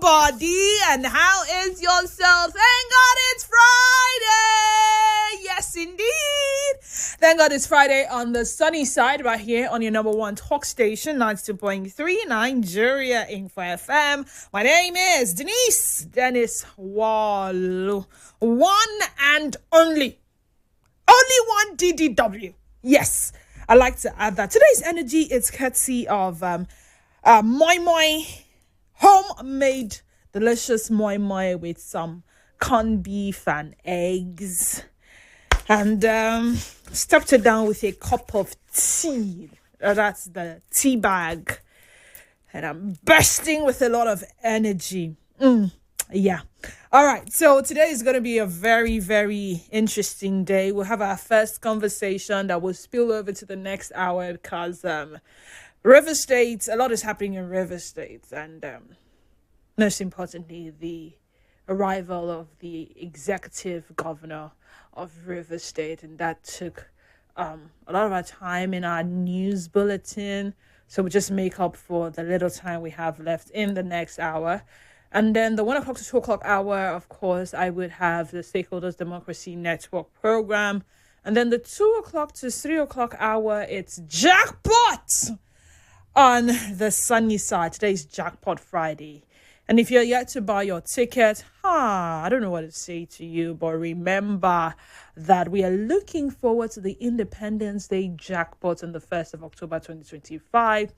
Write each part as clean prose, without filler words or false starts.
body and how is yourself? Thank God it's Friday. Yes, indeed. Thank God it's Friday on the sunny side right here on your number one talk station, 92.3 Nigeria Info FM. My name is Denise Dennis Worlu. One and only one DDW. Yes, I like to add that. Today's energy is courtesy of moi moi, homemade delicious moi moi with some corned beef and eggs, and stuffed it down with a cup of tea. That's the tea bag, and I'm bursting with a lot of energy. Yeah. All right. So today is going to be a very, very interesting day. We'll have our first conversation that will spill over to the next hour because River State, a lot is happening in River State. And most importantly, the arrival of the executive governor of River State. And that took a lot of our time in our news bulletin. So we'll just make up for the little time we have left in the next hour. And then the 1 o'clock to 2 o'clock hour, of course, I would have the Stakeholders Democracy Network program. And then the 2 o'clock to 3 o'clock hour, it's Jackpot on the sunny side. Today's Jackpot Friday. And if you're yet to buy your ticket, I don't know what to say to you, but remember that we are looking forward to the Independence Day Jackpot on the 1st of October 2025.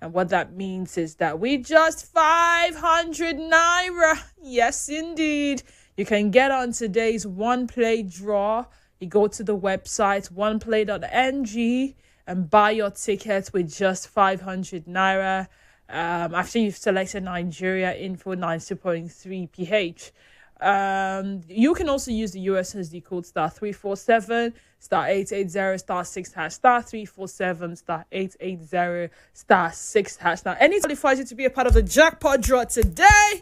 And what that means is that we just 500 naira. Yes, indeed. You can get on today's one play draw. You go to the website oneplay.ng and buy your tickets with just 500 naira. After you've selected Nigeria Info 92.3 PH. You can also use the USSD code *347 *880 *6# *347 *880 *6#. Now, any qualifies you to be a part of the jackpot draw today,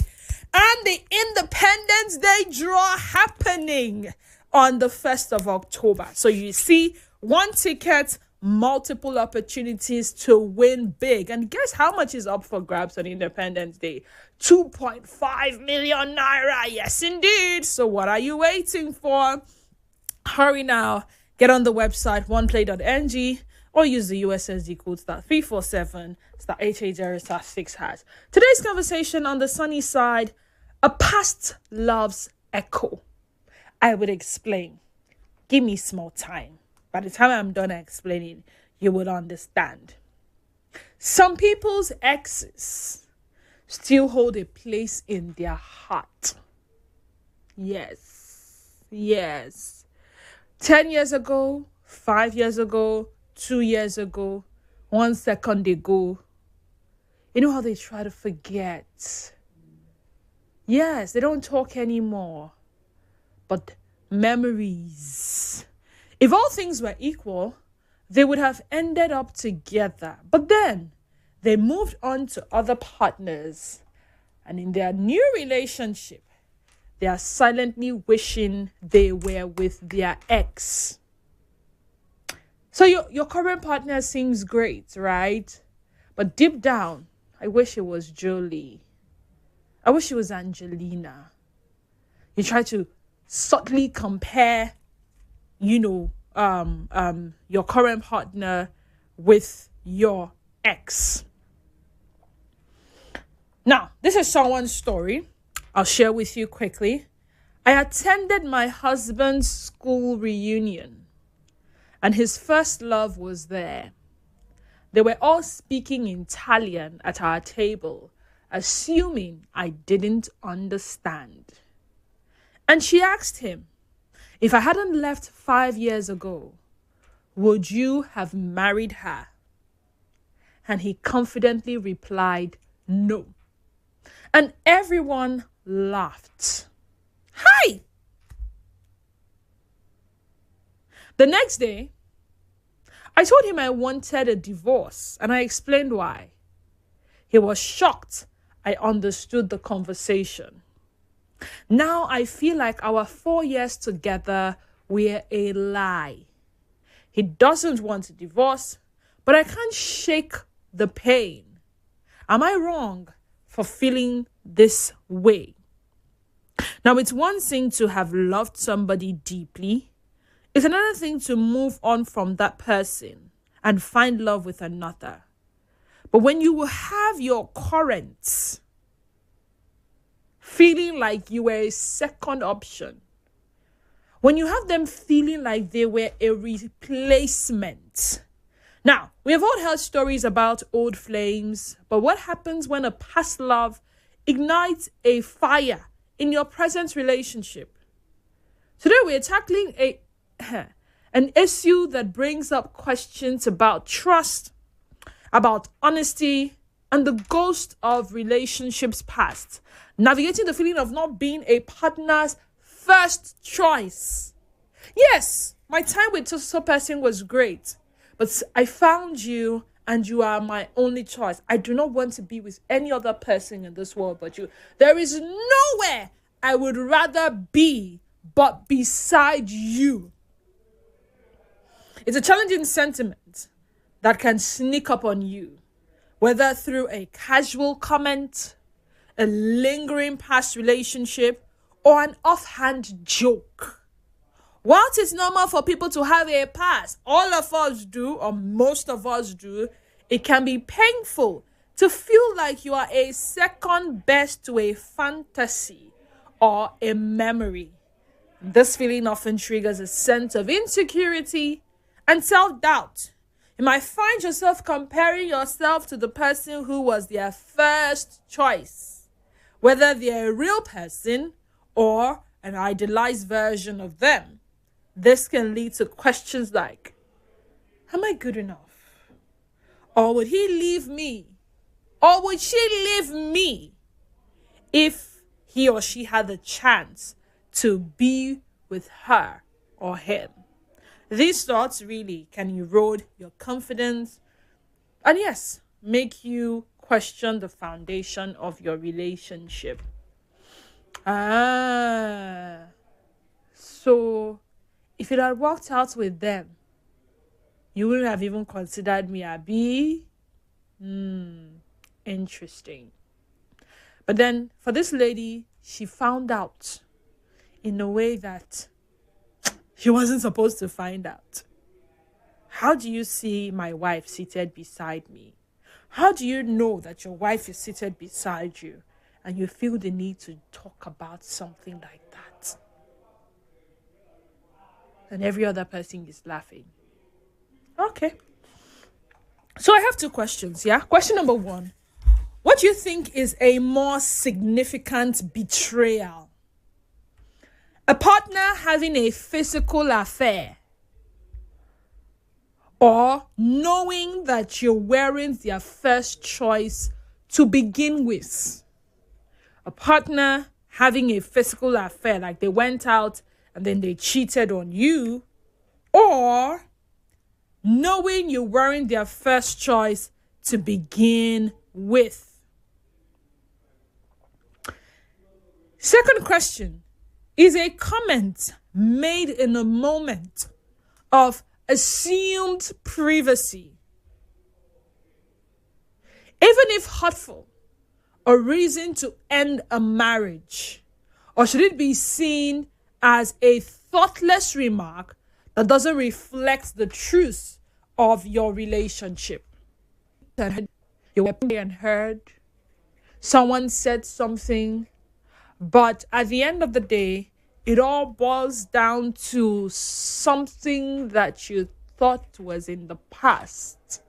and the Independence Day draw happening on the 1st of October. So you see, one ticket, multiple opportunities to win big. And guess how much is up for grabs on Independence Day? 2.5 million naira. Yes, indeed. So what are you waiting for? Hurry now. Get on the website oneplay.ng or use the USSD code *347 *880 *6#. Today's conversation on the sunny side, a past love's echo. I would explain. Give me small time. By the time I'm done explaining, you will understand. Some people's exes still hold a place in their heart. Yes. 10 years ago, 5 years ago, 2 years ago, 1 second ago. You know how they try to forget? Yes, they don't talk anymore. But memories. If all things were equal, they would have ended up together. But then they moved on to other partners. And in their new relationship, they are silently wishing they were with their ex. So your current partner seems great, right? But deep down, I wish it was Jolie. I wish it was Angelina. You try to subtly compare your current partner with your ex. Now, this is someone's story. I'll share with you quickly. I attended my husband's school reunion, and his first love was there. They were all speaking Italian at our table, assuming I didn't understand. And she asked him, if I hadn't left 5 years ago, would you have married her? And he confidently replied, no. And everyone laughed. Hi! The next day, I told him I wanted a divorce, and I explained why. He was shocked I understood the conversation. Now I feel like our 4 years together were a lie. He doesn't want a divorce, but I can't shake the pain. Am I wrong for feeling this way. Now, it's one thing to have loved somebody deeply. It's another thing to move on from that person and find love with another. But when you have your currents feeling like you were a second option, when you have them feeling like they were a replacement. Now, we have all heard stories about old flames, but what happens when a past love ignites a fire in your present relationship? Today, we're tackling an issue that brings up questions about trust, about honesty, and the ghost of relationships past. Navigating the feeling of not being a partner's first choice. Yes, my time with so person was great, but I found you and you are my only choice. I do not want to be with any other person in this world but you. There is nowhere I would rather be but beside you. It's a challenging sentiment that can sneak up on you, whether through a casual comment, a lingering past relationship, or an offhand joke. Whilst it's normal for people to have a past, all of us do, or most of us do, it can be painful to feel like you are a second best to a fantasy or a memory. This feeling often triggers a sense of insecurity and self-doubt. You might find yourself comparing yourself to the person who was their first choice, whether they're a real person or an idealized version of them. This can lead to questions like, am I good enough? Or would he leave me? Or would she leave me if he or she had the chance to be with her or him? These thoughts really can erode your confidence and, yes, make you question the foundation of your relationship. So if it had worked out with them, you wouldn't have even considered me, Abi? Interesting. But then for this lady, she found out in a way that she wasn't supposed to find out. How do you see my wife seated beside me? How do you know that your wife is seated beside you and you feel the need to talk about something like that? And every other person is laughing. Okay. So I have two questions, yeah? Question number one. What do you think is a more significant betrayal? A partner having a physical affair, or knowing that you weren't their first choice to begin with? A partner having a physical affair, like they went out and then they cheated on you, or knowing you weren't their first choice to begin with? Second question. Is a comment made in a moment of assumed privacy, even if hurtful, a reason to end a marriage? Or should it be seen as a thoughtless remark that doesn't reflect the truth of your relationship? You were and heard, someone said something, but at the end of the day, it all boils down to something that you thought was in the past.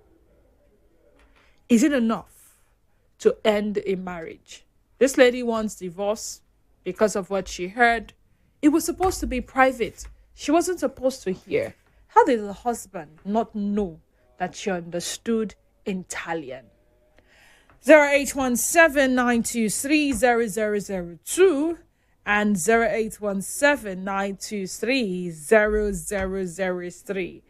Is it enough to end a marriage? This lady wants divorce because of what she heard. It was supposed to be private. She wasn't supposed to hear. How did the husband not know that she understood Italian? 0817-923-0002 and 0817-923-0003.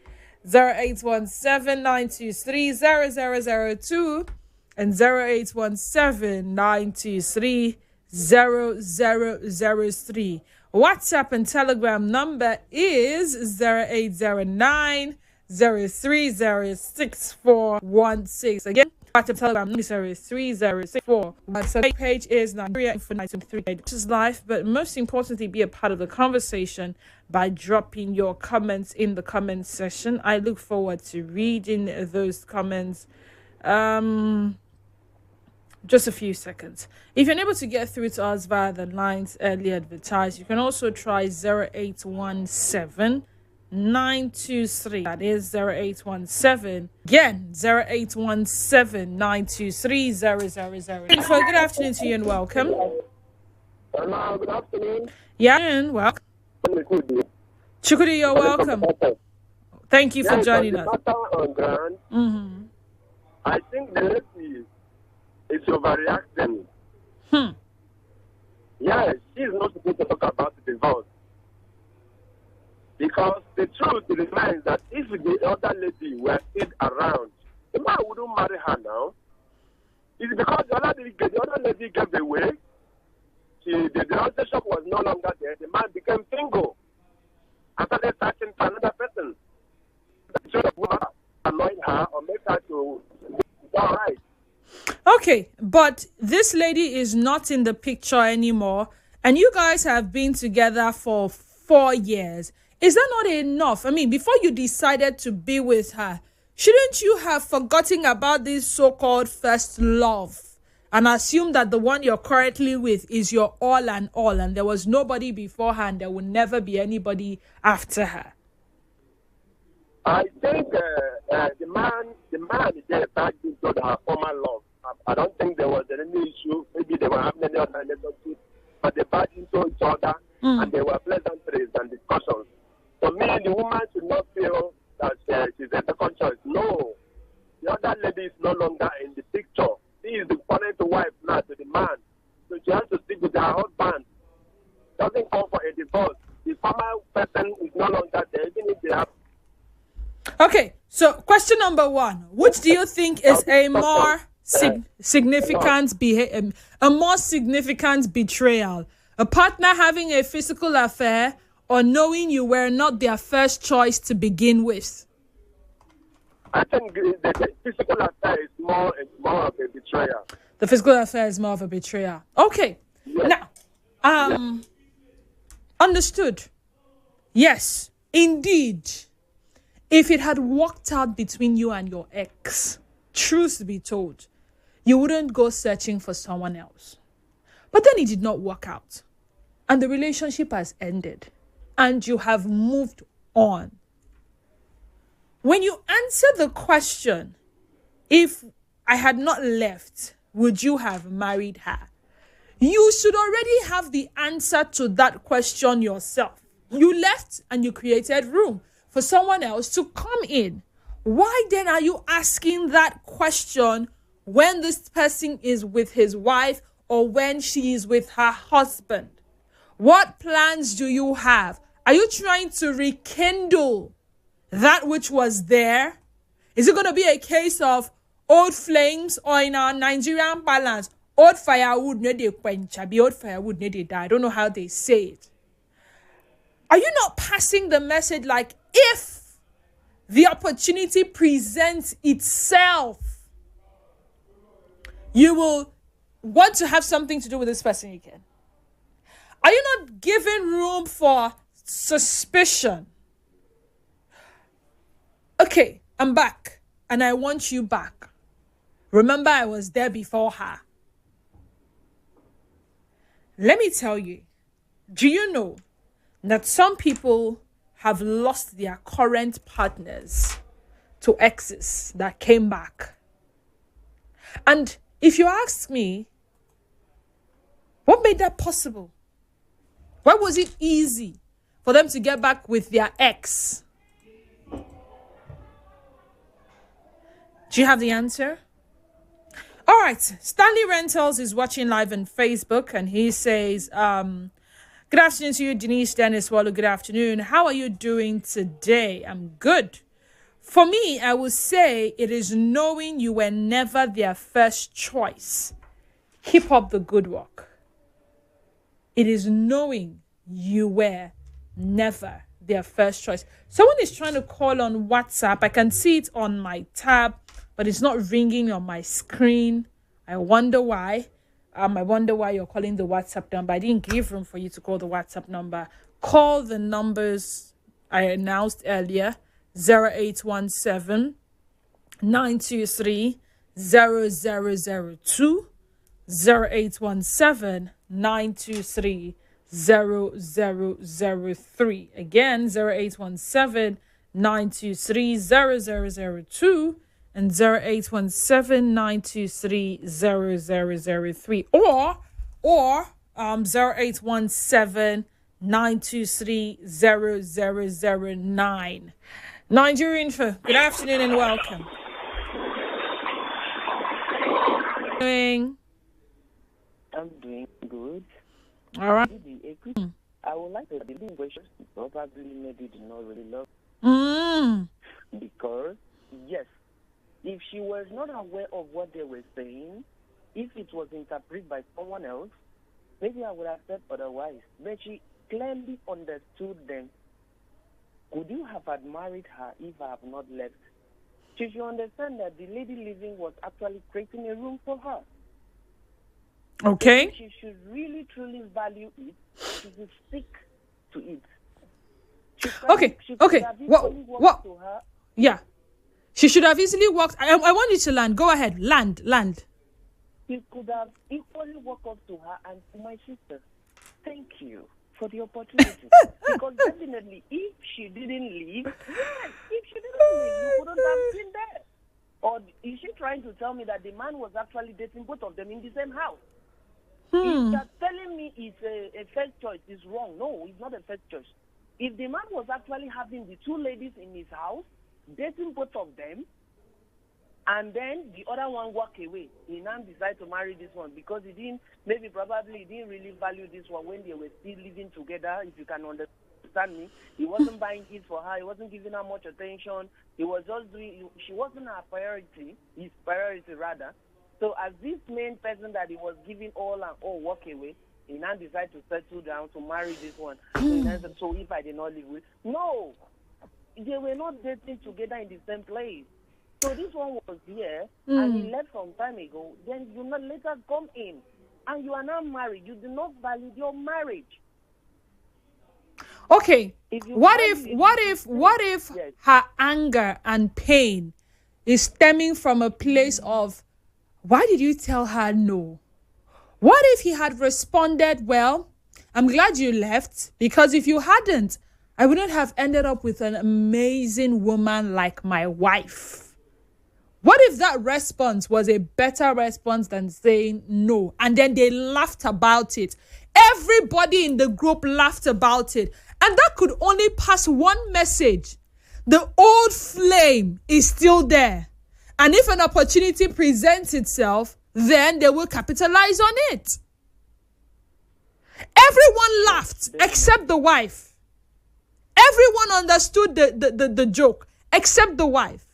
0817-923-0002 and 0817-923-0003. WhatsApp and Telegram number is 0809 0306416. Again, WhatsApp, Telegram, 3064. So the page is Nigeria Info 923. This is live, but most importantly, be a part of the conversation by dropping your comments in the comment section. I look forward to reading those comments. Just a few seconds. If you're unable to get through to us via the lines earlier advertised, you can also try 0817 923. That is 0817. Again, 0817 923 000. Good afternoon to you and welcome. Hello, good afternoon. Yeah, and welcome. Chukudi, you're welcome. Thank you for joining us. I think the lady is overreacting. Yeah, she's not supposed to talk about the divorce. Because the truth remains that if the other lady were still around, the man wouldn't marry her now. It's because the other lady gave away. The relationship was no longer there. The man became single and started searching for another person. The truth would annoy her or make her to be all right. Okay, but this lady is not in the picture anymore, and you guys have been together for 4 years. Is that not enough? I mean, before you decided to be with her, shouldn't you have forgotten about this so-called first love and assume that the one you're currently with is your all, and there was nobody before her and there will never be anybody after her? I think the man is just back into her former love. I don't think there was any issue. Maybe they were having any other relationship, but they backed into each other and there were pleasantries and discussions. For me, the woman should not feel that she's a second choice. No. The other lady is no longer in the picture. She is the current wife now to the man. So she has to stick with her husband. Doesn't call for a divorce. The former person is no longer there, even if they have. Okay, so question number 1. Which do you think is a more significant betrayal? A partner having a physical affair or knowing you were not their first choice to begin with? I think the physical affair is more of a betrayal. The physical affair is more of a betrayal. Okay. Yes. Now, understood. Yes, indeed. If it had worked out between you and your ex, truth be told, you wouldn't go searching for someone else. But then it did not work out. And the relationship has ended. And you have moved on. When you answer the question, if I had not left, would you have married her? You should already have the answer to that question yourself. You left and you created room for someone else to come in. Why then are you asking that question when this person is with his wife or when she is with her husband? What plans do you have? Are you trying to rekindle that which was there? Is it going to be a case of old flames, or in our Nigerian balance, old firewood no dey quench, old firewood no dey die? I don't know how they say it. Are you not passing the message like, if the opportunity presents itself, you will want to have something to do with this person again? Are you not giving room for suspicion? Okay, I'm back and I want you back. Remember, I was there before her. Let me tell you, do you know that some people have lost their current partners to exes that came back? And if you ask me, what made that possible? Why was it easy for them to get back with their ex? Do you have the answer? All right. Stanley Rentals is watching live on Facebook, and he says, good afternoon to you, Denise Dennis Worlu. Good afternoon. How are you doing today? I'm good. For me, I would say it is knowing you were never their first choice. Keep up the good work. It is knowing you were never their first choice. Someone is trying to call on WhatsApp. I can see it on my tab but it's not ringing on my screen. I wonder why. I wonder why you're calling the WhatsApp number. I didn't give room for you to call the WhatsApp number. Call the numbers I announced earlier. 0817 923 0002, 0817 923 0003. Again, 0817 923 0002 and 0817 923 0003, or 0817 923 0009. Nigerian Info, good afternoon and welcome. I'm doing good. All right. I would like to believe questions probably maybe do not really love. Because, yes, if she was not aware of what they were saying, if it was interpreted by someone else, maybe I would have said otherwise. But she clearly understood them. Could you have admired her if I have not left? She should understand that the lady living was actually creating a room for her. Okay. So she should really, truly value it. She should stick to it. Okay. What? To her. Yeah. She should have easily walked. I want you to land. Go ahead. Land. She could have equally walked up to her and to my sister. Thank you for the opportunity. Because definitely, if she didn't leave, you wouldn't have been there. Or is she trying to tell me that the man was actually dating both of them in the same house? If you're telling me it's a first choice, it's wrong. No, it's not a first choice. If the man was actually having the two ladies in his house, dating both of them, and then the other one walk away, he now decided to marry this one because he didn't really value this one when they were still living together, if you can understand me. He wasn't buying it for her. He wasn't giving her much attention. He was just she wasn't her priority, his priority rather. So as this main person that he was giving all and all walk away, he now decided to settle down to marry this one. So if I did not live with, no, they were not dating together in the same place. So this one was here and he left some time ago. Then you not later come in and you are now married. You do not value your marriage. Okay. What if yes, her anger and pain is stemming from a place of, why did you tell her no? What if he had responded, well, I'm glad you left, because if you hadn't, I wouldn't have ended up with an amazing woman like my wife. What if that response was a better response than saying no? And then they laughed about it. Everybody in the group laughed about it. And that could only pass one message. The old flame is still there. And if an opportunity presents itself, then they will capitalize on it. Everyone laughed except the wife. Everyone understood the joke except the wife.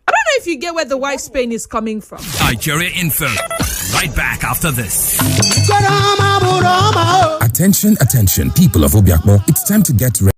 I don't know if you get where the wife's pain is coming from. Nigeria Info. Right back after this. Attention, people of Obiakmo. It's time to get ready.